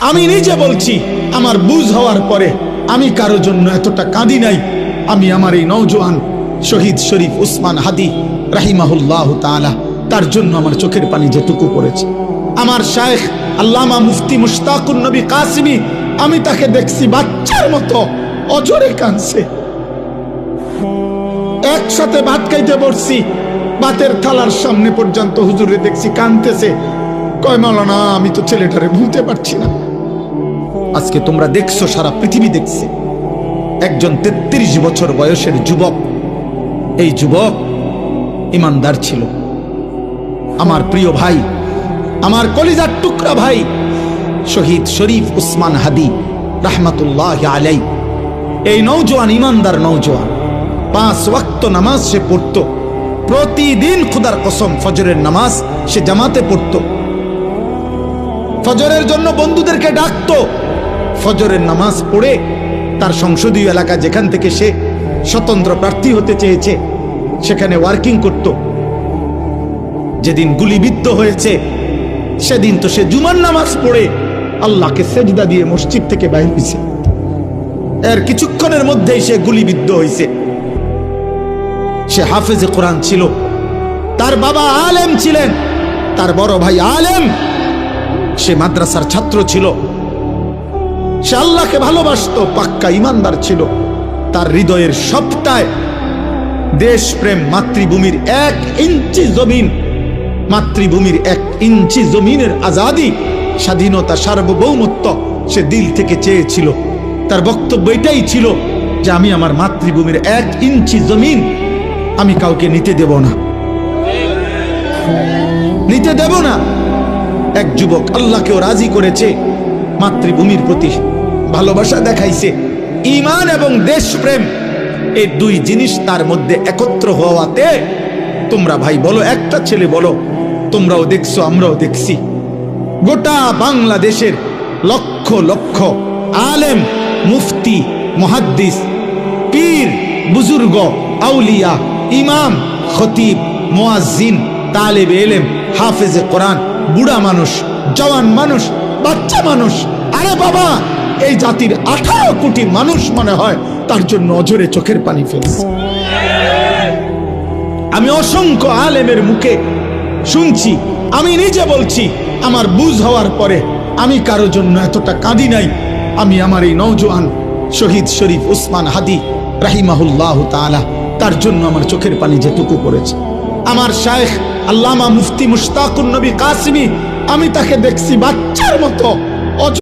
আমি নিজে বলছি, আমার বুঝ হওয়ার পরে আমি কারো জন্য এতটা কাঁদি নাই। আমি আমার এই নওজোয়ান শহীদ শরীফ উসমান হাদি রাহিমাহুল্লাহ তাআলা, তার জন্য আমার চোখের পানি যেটুকু পড়েছে। আমার শায়েখ আল্লামা মুফতি মুশতাকুন নবী কাসিমি, আমি তাকে দেখছি বাচ্চার মতো অজরে কাঁদছে। একসাথে ভাত খাইতে বসছি, ভাতের থালার সামনে পর্যন্ত হুজুরে দেখছি কাঁদতেছে। কয় মাওলানা, আমি তো ছেলেটারে ভুলতে পারছি না। আজকে তোমরা দেখছো, সারা পৃথিবী দেখছে, একজন 33 বছর বয়সের যুবক। এই যুবক ইমানদার ছিল। আমার প্রিয় ভাই, আমার কলিজার টুকরা ভাই শহীদ শরীফ উসমান হাদি রাহমাতুল্লাহ আলাইহি, এই নওজোয়ান ইমানদার নওজোয়ান 5 ওয়াক্ত নামাজ সে পড়তো প্রতিদিন। খুদার কসম, ফজরের নামাজ সে জামাতে পড়তো। ফজরের জন্য বন্ধুদেরকে ডাকতো। ফজরের নামাজ পড়ে তার সংসদীয় এলাকা, যেখান থেকে সে স্বতন্ত্র প্রার্থী হতে চেয়েছে, সেখানে ওয়ার্কিং করত। যেদিন গুলিবিদ্ধ হয়েছে সেদিন তো সে জুমার নামাজ পড়ে আল্লাহকে সেজদা দিয়ে মসজিদ থেকে বাইরে হয়েছে। এর কিছুক্ষণের মধ্যেই সে গুলিবিদ্ধ হয়েছে। সে হাফেজে কোরআন ছিল, তার বাবা আলেম ছিলেন, তার বড় ভাই আলেম, সে মাদ্রাসার ছাত্র ছিল, সে আল্লাহকে ভালোবাসতো, পাক্কা ইমানদার ছিল। তার হৃদয়ের সবটায় দেশপ্রেম, মাতৃভূমির 1 ইঞ্চি জমিন, মাতৃভূমির 1 ইঞ্চি জমিনের আজাদি, স্বাধীনতা, সার্বভৌমত্ব সে দিল থেকে চেয়েছিল। তার বক্তব্য এটাই ছিল যে আমি আমার মাতৃভূমির 1 ইঞ্চি জমিন আমি কাউকে নিতে দেব না, নিতে দেব না। এক যুবক আল্লাহকেও রাজি করেছে, মাতৃভূমির প্রতি ভালোবাসা দেখাইছে। ঈমান এবং দেশপ্রেম, এই 2 জিনিস তার মধ্যে একত্র হওয়াতে, তোমরা ভাই বলো, একটা ছেলে বলো, তোমরাও দেখছো, আমরাও দেখছি, গোটা বাংলাদেশের লক্ষ লক্ষ আলেম, মুফতি, মুহাদ্দিস, পীর, বুজুর্গ, আউলিয়া, ইমাম, খতিব, মুয়াজ্জিন, তালেবে ইলম, হাফেজে কোরআন, বুড়া মানুষ, জওয়ান মানুষ, বাচ্চা মানুষ, আরে বাবা, এই জাতির 18 কোটি মানুষ মনে হয় তার জন্য অঝরে চোখের পানি ফেলছে। আমি অসংখ্য আলেমের মুখে শুনছি, আমি নিজে বলছি, আমার বুঝ হওয়ার পরে আমি কারো জন্য এতটা কাঁদি নাই। আমি আমার এই নওজোয়ান শহীদ শরীফ উসমান হাদি রাহিমাহুল্লাহ তাআলা, তার জন্য আমার চোখের পানি যেটুকু পড়েছে। আমার শায়েখ আল্লামা মুফতি মুশতাকুন নবী কাসিমি, আমি তাকে দেখছি বাচ্চার মতো